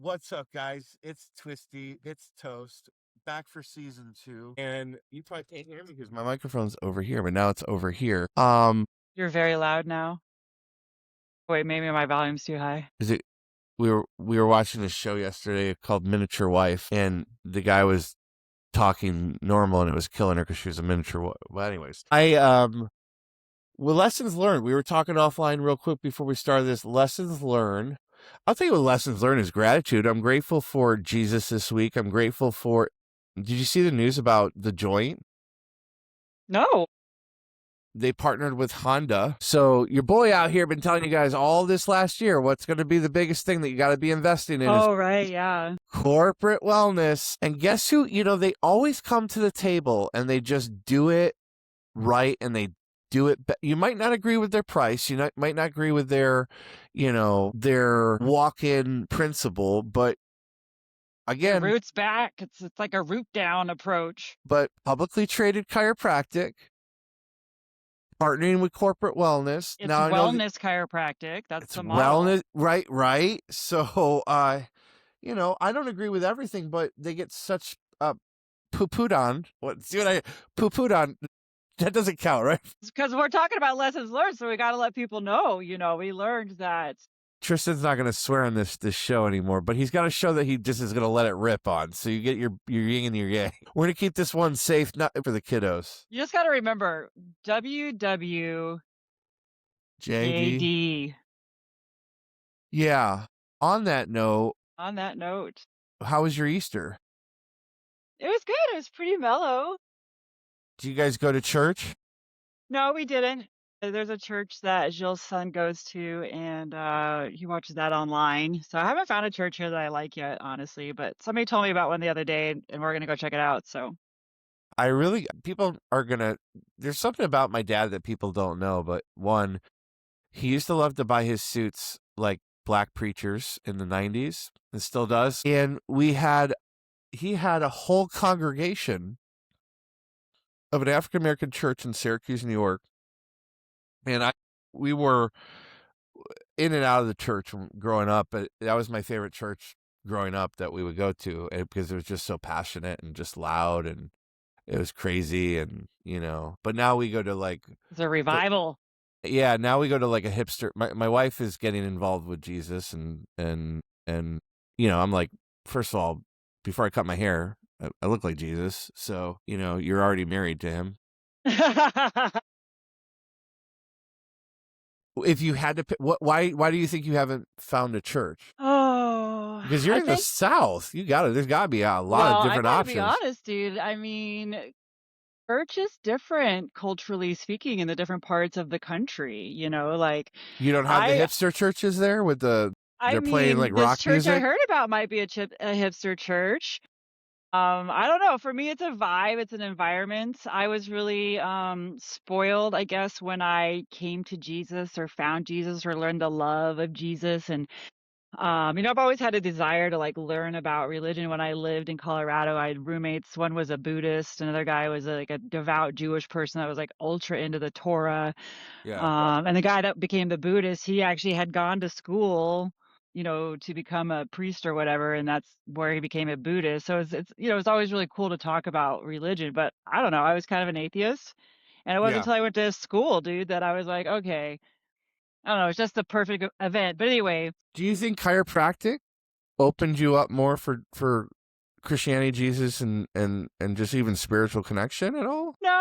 What's up, guys? It's Twisty. It's Toast. Back for season 2. And you probably can't hear me because my microphone's over here, but now it's over here. You're very loud now. Wait, maybe my volume's too high. Is it we were watching a show yesterday called Miniature Wife, and the guy was talking normal and it was killing her because she was a miniature wife. Well, anyways. Well, lessons learned. We were talking offline real quick before we started this. Lessons learned. I'll tell you what lessons learned is gratitude. I'm grateful for Jesus this week. I'm grateful for. Did you see the news about The Joint? No. They partnered with Honda. So your boy out here been telling you guys all this last year what's going to be the biggest thing that you got to be investing in is Oh, right, yeah. corporate wellness. And guess who? They always come to the table and they just do it right, and they do it. You might not agree with their price. You might not agree with their walk-in principle, but The again, root's back. It's like a root down approach. but publicly traded chiropractic, partnering with corporate wellness. It's Now I know wellness chiropractic. That's it's the model. wellness, right. So I don't agree with everything, but they get such poo-pooed on. Poo-pooed on? That doesn't count, right? Because we're talking about lessons learned, so we got to let people know. We learned that. Tristan's not going to swear on this show anymore, but he's got to show that he just is going to let it rip on. So you get your yin and your yang. We're going to keep this one safe, not for the kiddos. You just got to remember WWJD. JD. Yeah. On that note, how was your Easter? It was good. It was pretty mellow. Do you guys go to church? No, we didn't. There's a church that Jill's son goes to, and he watches that online. So I haven't found a church here that I like yet, honestly. But somebody told me about one the other day, and we're gonna go check it out. So People are going to, there's something about my dad that people don't know, but one, he used to love to buy his suits like black preachers in the 90s and still does. And he had a whole congregation of an African-American church in Syracuse, New York. And we were in and out of the church growing up, but that was my favorite church growing up that we would go to, because it was just so passionate and just loud, and it was crazy, and but now we go to like it's a revival. now we go to like a hipster. My wife is getting involved with Jesus, and I'm like, first of all, before I cut my hair, I look like Jesus, so you're already married to him. If you had to pick, why do you think you haven't found a church? Oh, Because you're in the South. There's got to be a lot of different options. I gotta be honest, dude. I mean, church is different culturally speaking in the different parts of the country. Like You don't have the hipster churches there with they're playing like this rock church music? I heard about might be a hipster church. I don't know. For me, it's a vibe. It's an environment. I was really spoiled, I guess, when I came to Jesus or found Jesus or learned the love of Jesus. And I've always had a desire to like learn about religion. When I lived in Colorado, I had roommates. One was a Buddhist, another guy was like a devout Jewish person that was like ultra into the Torah. Yeah. And the guy that became the Buddhist, he actually had gone to school, to become a priest or whatever, and that's where he became a Buddhist. So it's always really cool to talk about religion, but I don't know, I was kind of an atheist. And it wasn't Yeah. until I went to school, dude, that I was like, okay, I don't know, it's just the perfect event. But anyway, Do you think chiropractic opened you up more for Christianity, Jesus, and just even spiritual connection at all? No.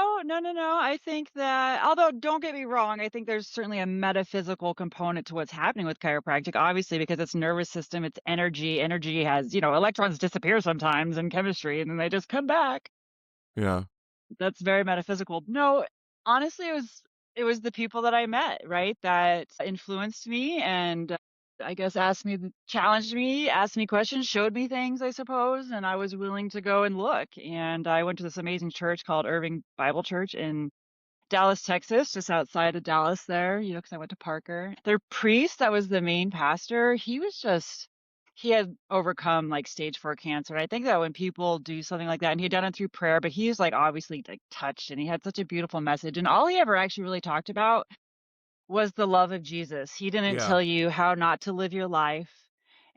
I think that, although don't get me wrong, I think there's certainly a metaphysical component to what's happening with chiropractic, obviously, because it's nervous system, it's energy. Energy has, electrons disappear sometimes in chemistry and then they just come back. Yeah. That's very metaphysical. No, honestly, it was the people that I met, right? That influenced me and I guess challenged me, asked me questions, showed me things, I suppose, and I was willing to go and look. And I went to this amazing church called Irving Bible Church in Dallas, Texas, just outside of Dallas there, because I went to Parker. Their priest, that was the main pastor, he had overcome like stage 4 cancer. And I think that when people do something like that, and he had done it through prayer, but he's like obviously like touched, and he had such a beautiful message. And all he ever actually really talked about was the love of Jesus. He didn't Yeah. tell you how not to live your life.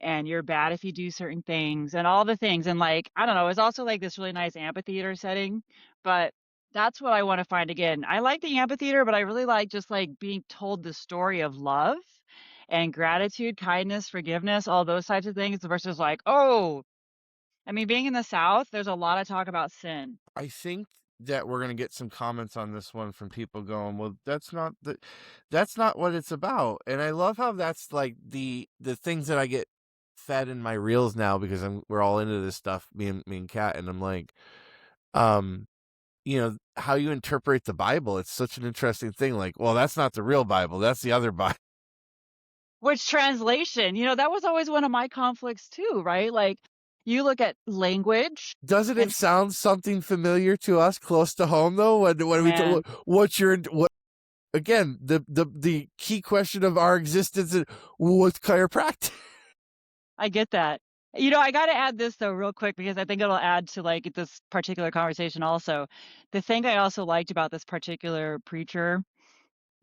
and you're bad if you do certain things and all the things. And like, I don't know, it's also like this really nice amphitheater setting, but that's what I want to find again. I like the amphitheater, but I really like just like being told the story of love and gratitude, kindness, forgiveness, all those types of things versus like, oh, I mean, being in the South, there's a lot of talk about sin. I think that we're gonna get some comments on this one from people going, "Well, that's not what it's about." And I love how that's like the things that I get fed in my reels now because we're all into this stuff, me and Kat, and I'm like, um, how you interpret the Bible. It's such an interesting thing. Like, well, that's not the real Bible. That's the other Bible. Which translation, that was always one of my conflicts too, right? Like, you look at language Doesn't it and sound something familiar to us, close to home though? When we man, what's your what again the key question of our existence is what's chiropractic? I get that. I gotta add this though real quick because I think it'll add to like this particular conversation also. The thing I also liked about this particular preacher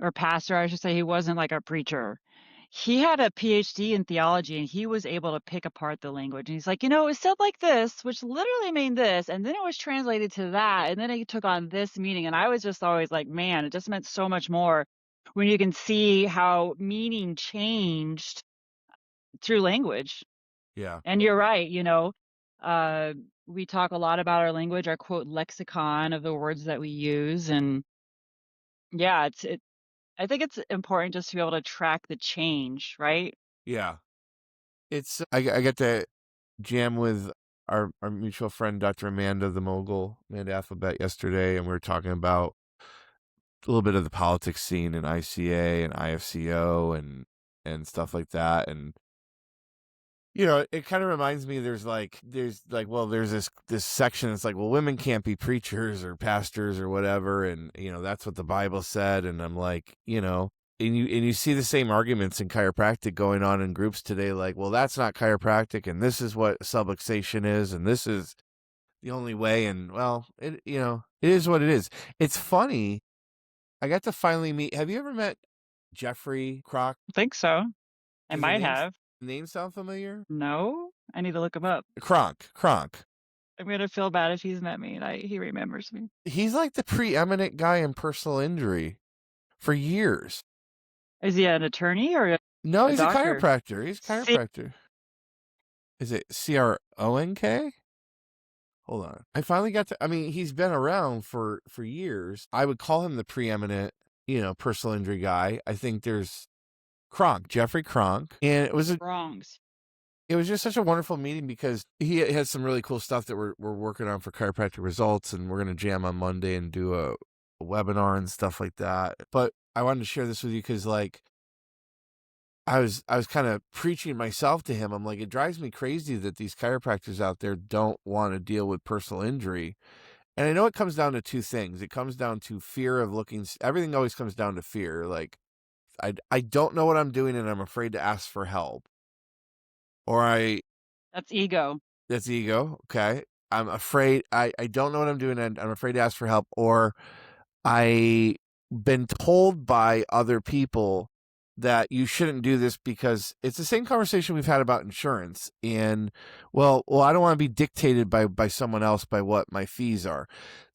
or pastor, I should say, he wasn't like a preacher. He had a PhD in theology and he was able to pick apart the language. And he's like, it said like this, which literally mean this, and then it was translated to that, and then it took on this meaning. And I was just always like, man, it just meant so much more when you can see how meaning changed through language. Yeah, And you're right, uh, we talk a lot about our language, our quote lexicon of the words that we use. And yeah, I think it's important just to be able to track the change, right? yeah. I got to jam with our mutual friend Dr. Amanda the Mogul, Amanda Alphabet yesterday, and we were talking about a little bit of the politics scene in ICA and IFCO and stuff like that. And it kind of reminds me there's this section that's like, well, women can't be preachers or pastors or whatever, and that's what the Bible said. And I'm like, and you see the same arguments in chiropractic going on in groups today, like, well, that's not chiropractic, and this is what subluxation is, and this is the only way. And well, it is what it is. It's funny. I got to finally meet. Have you ever met Jeffrey Crock? I think so. I Does the might have. name sound familiar? No? I need to look him up. Kronk. I'm gonna feel bad if he's met me and he remembers me. He's like the preeminent guy in personal injury for years. Is he an attorney or No, a he's a doctor? chiropractor. He's a See, chiropractor. Is it CRONK? Hold on. I finally got to. I mean, he's been around for years. I would call him the preeminent, personal injury guy. I think there's Jeffrey Kronk, and wrongs. it was just such a wonderful meeting because he has some really cool stuff that we're working on for chiropractic results, and we're gonna jam on Monday and do a webinar and stuff like that. But I wanted to share this with you because like I was kind of preaching myself to him. I'm like, it drives me crazy that these chiropractors out there don't want to deal with personal injury. And I know it comes down to two things. It comes down to fear of looking. Everything always comes down to fear. Like I don't know what I'm doing and I'm afraid to ask for help. Or That's ego. that's ego. Okay. I'm afraid I don't know what I'm doing and I'm afraid to ask for help. Or I been told by other people that you shouldn't do this because it's the same conversation we've had about insurance. And well, I don't want to be dictated by someone else by what my fees are.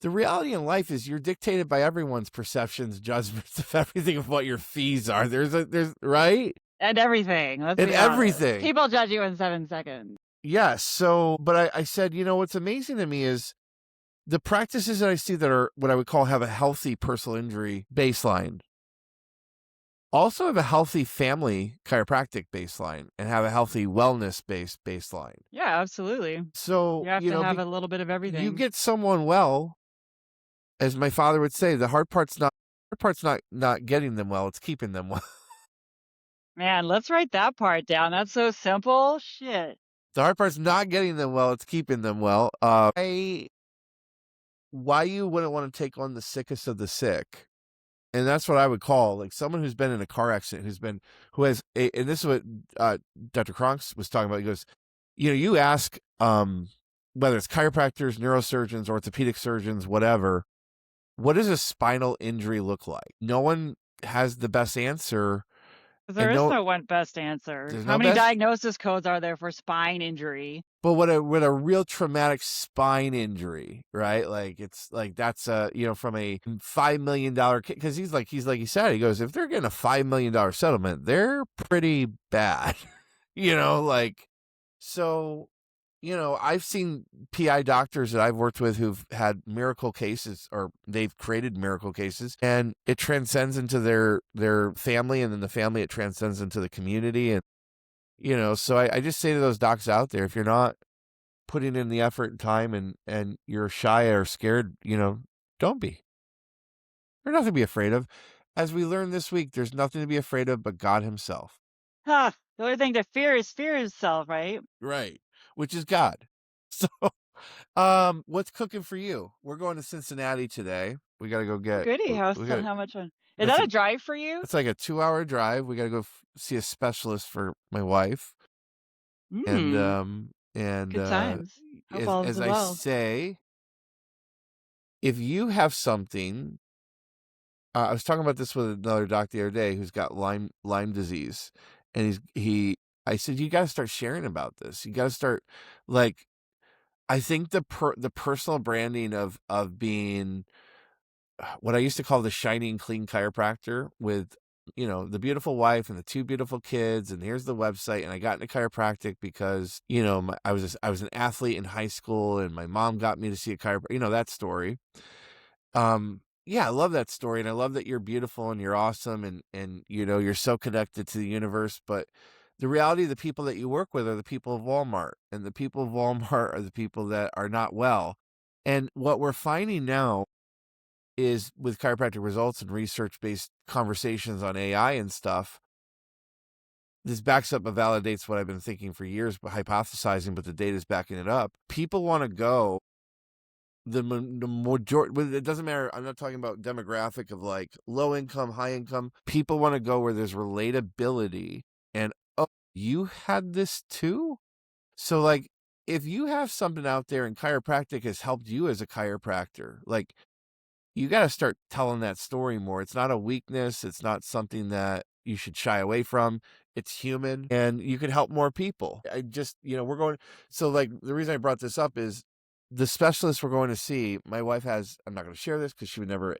The reality in life is you're dictated by everyone's perceptions, judgments of everything of what your fees are. There's right? And everything. Let's And be honest. everything. People judge you in 7 seconds. Yes. So, but I said, what's amazing to me is the practices that I see that are what I would call have a healthy personal injury baseline also have a healthy family chiropractic baseline and have a healthy wellness based baseline. Yeah, absolutely. So, You have to have a little bit of everything. You get someone well, as my father would say, the hard part's not getting them well, it's keeping them well. Man, let's write that part down. That's so simple. Shit. The hard part's not getting them well, it's keeping them well. Why you wouldn't want to take on the sickest of the sick. And that's what I would call like someone who's been in a car accident, and this is what Dr. Kronks was talking about. He goes, you ask whether it's chiropractors, neurosurgeons, orthopedic surgeons, whatever, what does a spinal injury look like? No one has the best answer There And is no, no one best answer. there's How no many best. diagnosis codes are there for spine injury? But what a real traumatic spine injury, right? Like it's like that's a from a $5 million because he's like he said, he goes, if they're getting a $5 million settlement, they're pretty bad. Like so I've seen PI doctors that I've worked with who've had miracle cases, or they've created miracle cases, and it transcends into their family, and then the family, it transcends into the community. And so I just say to those docs out there, if you're not putting in the effort and time, and you're shy or scared, don't be. There's nothing to be afraid of. As we learned this week, there's nothing to be afraid of but God himself. Huh. The only thing to fear is self, right? Right. Which is God. So, what's cooking for you? We're going to Cincinnati today. We got to go Oh, get, goody. we got How much fun? Is that's that a, a drive for you? it's like a 2 hour drive. We got to go see a specialist for my wife. And, Mm, good times. Hope all as is I well. say, if you have something, I was talking about this with another doc the other day who's got Lyme disease, and I said, you got to start sharing about this. You got to start, like, I think the personal branding of being what I used to call the shiny and clean chiropractor, with the beautiful wife and the two beautiful kids, and here's the website, and I got into chiropractic because I was an athlete in high school, and my mom got me to see a chiropractor. That story. Yeah, I love that story, and I love that you're beautiful and you're awesome, and you're so connected to the universe. But the reality of the people that you work with are the people of Walmart, and the people of Walmart are the people that are not well. And what we're finding now is, with chiropractic results and research-based conversations on AI and stuff, this backs up and validates what I've been thinking for years, but hypothesizing, but the data's backing it up. People want to go the majority. It doesn't matter. I'm not talking about demographic of like low income, high income. People want to go where there's relatability, and oh, you had this too. So like, if you have something out there and chiropractic has helped you as a chiropractor, like, you got to start telling that story more. It's not a weakness. It's not something that you should shy away from. It's human, and you can help more people. I just, we're going. So, like, the reason I brought this up is the specialist we're going to see. My wife has, I'm not going to share this because she would never,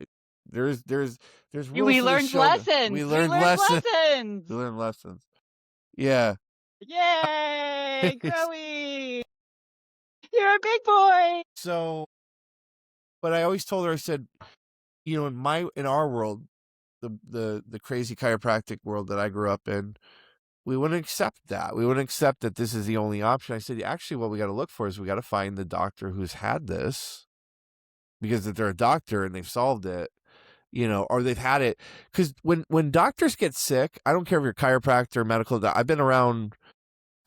there's rules We to the learned show. We lessons. We learned learned lessons. We lessons. learned lessons. Yeah. Yay, Crowy! You're a big boy. So, but I always told her, I said, in our world, the crazy chiropractic world that I grew up in, we wouldn't accept that. We wouldn't accept that this is the only option. I said, actually, what we got to look for is we got to find the doctor who's had this, because if they're a doctor and they've solved it, or they've had it. Because when doctors get sick, I don't care if you're a chiropractor or medical doc. I've been around.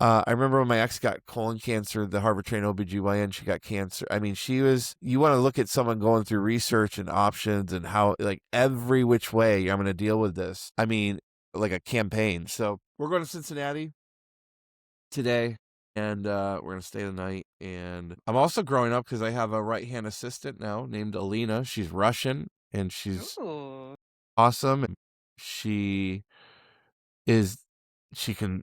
I remember when my ex got colon cancer, the Harvard trained OBGYN, she got cancer. I mean, you want to look at someone going through research and options and how, like, every which way I'm going to deal with this. I mean, like a campaign. So we're going to Cincinnati today, and we're going to stay the night. And I'm also growing up because I have a right-hand assistant now named Alina. She's Russian, and she's Ooh. awesome. And she is she can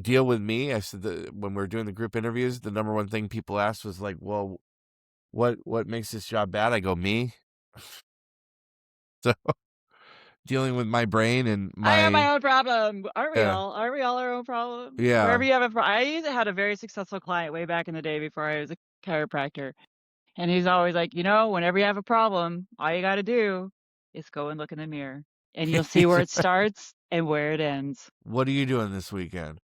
deal with me. I said that when we were doing the group interviews, the number one thing people asked was like, well, what makes this job bad? I go, me. So dealing with my brain and I have my my own problem. Aren't we yeah all? Aren't we all our own problem? Wherever yeah you have a I had a very successful client way back in the day before I was a chiropractor. And he's always like, whenever you have a problem, all you got to do is go and look in the mirror and you'll see where it starts and where it ends. What are you doing this weekend?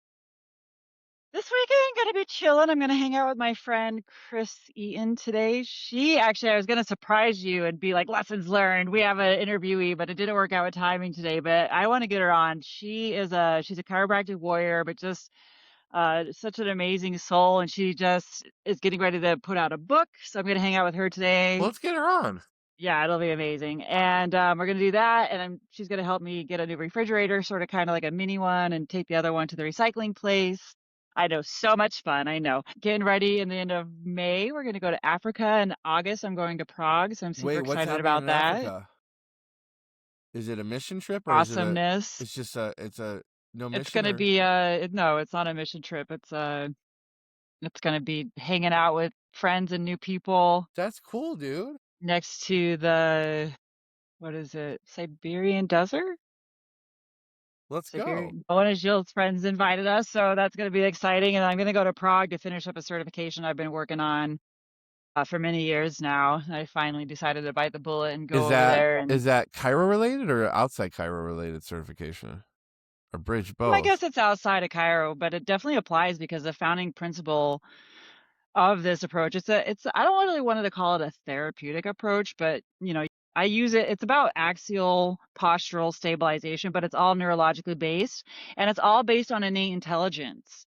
This weekend, gonna be chilling. I'm gonna hang out with my friend Chris Eaton today. I was gonna surprise you and be like, lessons learned. We have an interviewee, but it didn't work out with timing today. But I want to get her on. She's a chiropractic warrior, but just such an amazing soul. And she just is getting ready to put out a book. So I'm gonna hang out with her Well, today. let's get her on. Yeah, it'll be amazing. And we're gonna do that. And she's gonna help me get a new refrigerator, sort of kind of like a mini one, and take the other one to the recycling place. I know, so much fun. I know. Getting ready in the end of May. We're gonna go to Africa. In August, I'm going to Prague, so I'm super Wait, what's excited happening about in that. Africa? Is it a mission trip or is it a? awesomeness. It's just a. It's a no It's mission gonna or. be no, it's not a mission trip. It's gonna be hanging out with friends and new people That's cool, dude. next to the what is it? Siberian desert? Let's go. Siberian. One of Jill's friends invited us, so that's gonna be exciting. And I'm gonna go to Prague to finish up a certification I've been working on for many years now. I finally decided to bite the bullet and Is go over that there. And is that Cairo related or outside Cairo related certification or bridge I both? guess it's outside of Cairo, but it definitely applies because the founding principle of this approach, it's I don't really wanted to call it a therapeutic approach, but I use it. It's about axial postural stabilization, but it's all neurologically based, and it's all based on innate intelligence.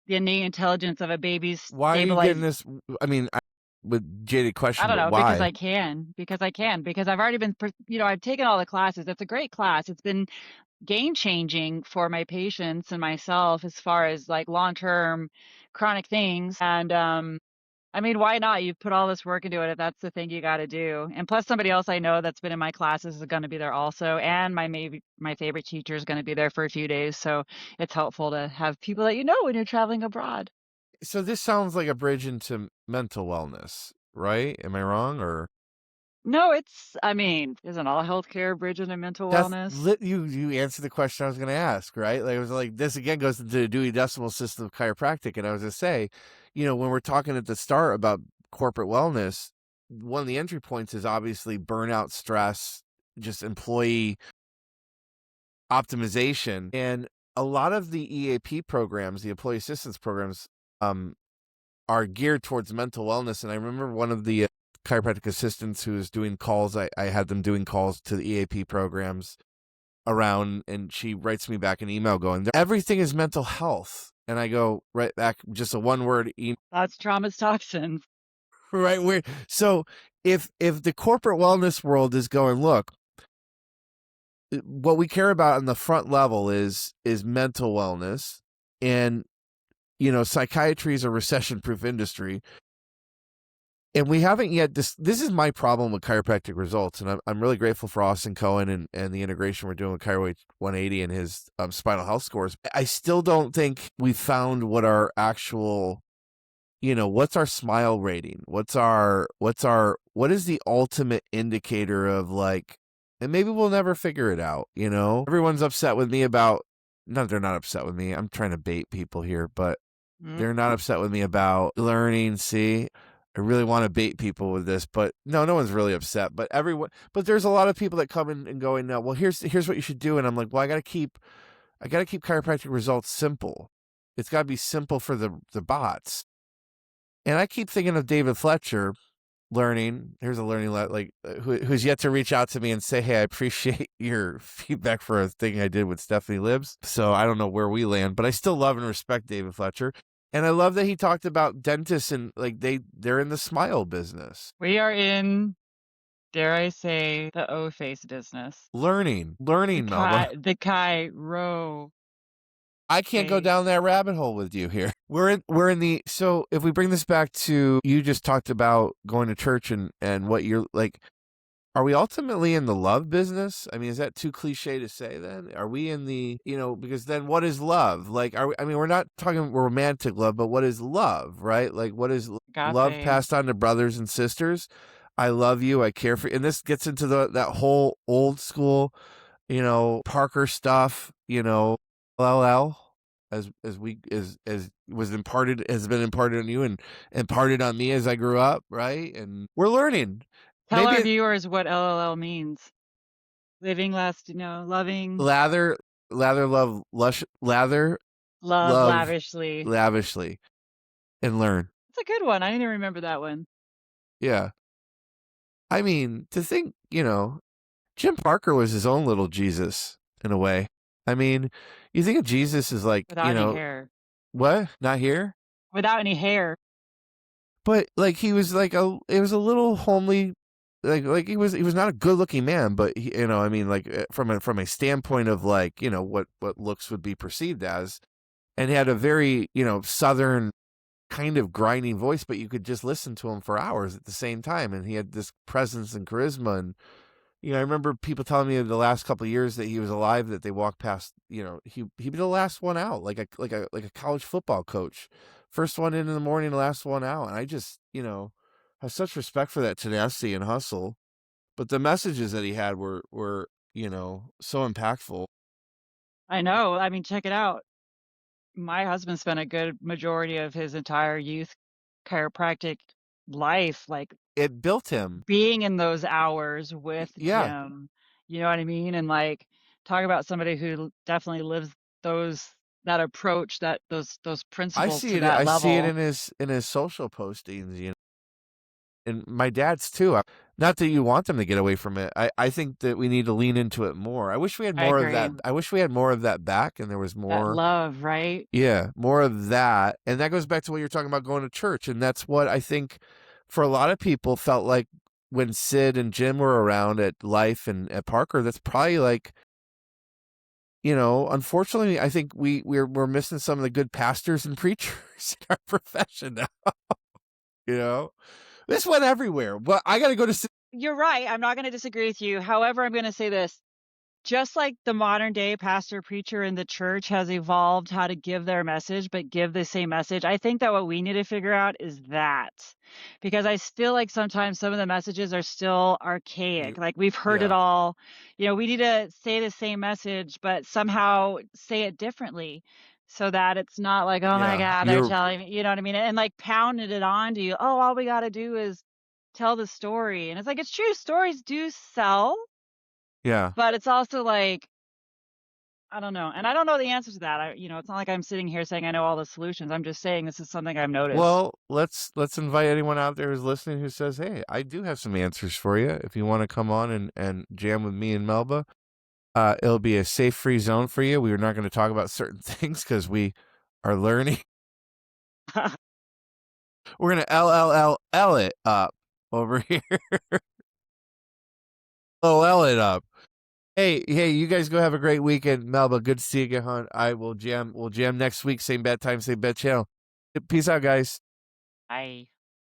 The innate intelligence of a baby's Why are you getting stabilize. this? I mean, with jaded I question, don't but know, because why? I can, because I've already been, I've taken all the classes. It's a great class. It's been game changing for my patients and myself as far as like long term chronic things. And I mean, why not? You've put all this work into it if that's the thing you got to do. And plus, somebody else I know that's been in my classes is going to be there also. And maybe my favorite teacher is going to be there for a few days. So it's helpful to have people that you know when you're traveling abroad. So this sounds like a bridge into mental wellness, right? Am I wrong or? No, I mean, isn't all healthcare bridge into mental That's wellness? lit. You answered the question I was going to ask, right? Like it was like this again goes into the Dewey Decimal System of chiropractic, and I was going to say, when we're talking at the start about corporate wellness, one of the entry points is obviously burnout, stress, just employee optimization, and a lot of the EAP programs, the employee assistance programs, um, are geared towards mental wellness. And I remember one of the chiropractic assistants who was doing calls. I had them doing calls to the EAP programs around, and she writes me back an email going, everything is mental health. And I go right back, just a one word email. That's trauma's toxins. Right where, so if the corporate wellness world is going, look, what we care about on the front level is mental wellness, and psychiatry is a recession proof industry. And we haven't yet, this is my problem with chiropractic results. And I'm really grateful for Austin Cohen and the integration we're doing with Chiro 180 and his spinal health scores. I still don't think we found what our actual, what's our smile rating? What is the ultimate indicator of like, and maybe we'll never figure it out. Everyone's upset with me about, no, they're not upset with me. I'm trying to bait people here, but Mm. they're not upset with me about learning. See, I really want to bait people with this, but no one's really upset. But there's a lot of people that come in and going, no, well, here's what you should do. And I'm like, well, I got to keep chiropractic results simple. It's got to be simple for the bots. And I keep thinking of David Fletcher learning. Here's a learning who's yet to reach out to me and say, hey, I appreciate your feedback for a thing I did with Stephanie Libs. So I don't know where we land, but I still love and respect David Fletcher. And I love that he talked about dentists and like they're in the smile business. We are in, dare I say, the O face business. Learning, The Melba. Chiro I can't go face. down that rabbit hole with you here. We're in the, so if we bring this back to, you just talked about going to church and what you're like, are we ultimately in the love business? I mean, is that too cliche to say then? Are we in the, because then what is love? Like, we're not talking romantic love, but what is love, right? Like, what is love Agape. passed on to brothers and sisters? I love you. I care for you. And this gets into that whole old school, Parker stuff, LL as was imparted, has been imparted on you and imparted on me as I grew up, right? And we're learning. Tell our Maybe viewers what LLL means. Living last, loving, lather, love, love love lavishly. lavishly, and learn. It's a good one. I didn't remember that one. Yeah. I mean, to think, Jim Parker was his own little Jesus in a way. I mean, you think of Jesus as like, Without any hair. what? Not here? Without any hair. But like he was like it was a little homely, like he was not a good looking man, but he, I mean, like from a standpoint of like what looks would be perceived as, and he had a very southern kind of grinding voice, but you could just listen to him for hours at the same time, and he had this presence and charisma, and I remember people telling me the last couple of years that he was alive that they walked past, he'd be the last one out, like a college football coach. First one in the morning, last one out. And I just, have such respect for that tenacity and hustle. But the messages that he had were, so impactful. I know. I mean, check it out. My husband spent a good majority of his entire youth chiropractic life, like, It built him. being in those hours with Yeah. Jim, you know what I mean? And, like, talk about somebody who definitely lives those that approach, those principles to that I see it level. in his social postings, and my dad's too. Not that you want them to get away from it. I think that we need to lean into it more. I wish we had I more of agree. that. I wish we had more of that back and there was That more, love, right? yeah, more of that. And that goes back to what you're talking about going to church. And that's what I think for a lot of people felt like when Sid and Jim were around at Life and at Parker. That's probably like, unfortunately, I think we're missing some of the good pastors and preachers in our profession now. You know, this went everywhere. But I got to go to You're right, I'm not gonna disagree with you. However, I'm gonna say this. Just like the modern day pastor preacher in the church has evolved how to give their message, but give the same message, I think that what we need to figure out is that. Because I feel like sometimes some of the messages are still archaic. you. Like we've heard it Yeah, all. We need to say the same message, but somehow say it differently so that it's not like, oh my yeah. God, they're telling me, you know what I mean? And like pounding it on to you. Oh, all we got to do is tell the story. And it's like, it's true. Stories do sell, Yeah. but it's also like, I don't know, and I don't know the answer to that. It's not like I'm sitting here saying I know all the solutions. I'm just saying this is something I've noticed. Well, let's invite anyone out there who's listening who says, "Hey, I do have some answers for you. If you want to come on and jam with me and Melba, it'll be a safe, free zone for you. We are not going to talk about certain things because we are learning. We're going to LLL it up over here. LL it up. Hey, you guys go have a great weekend. Melba, good to see you again, hon. I will jam. We'll jam next week. Same bad time, same bad channel. Peace out, guys. I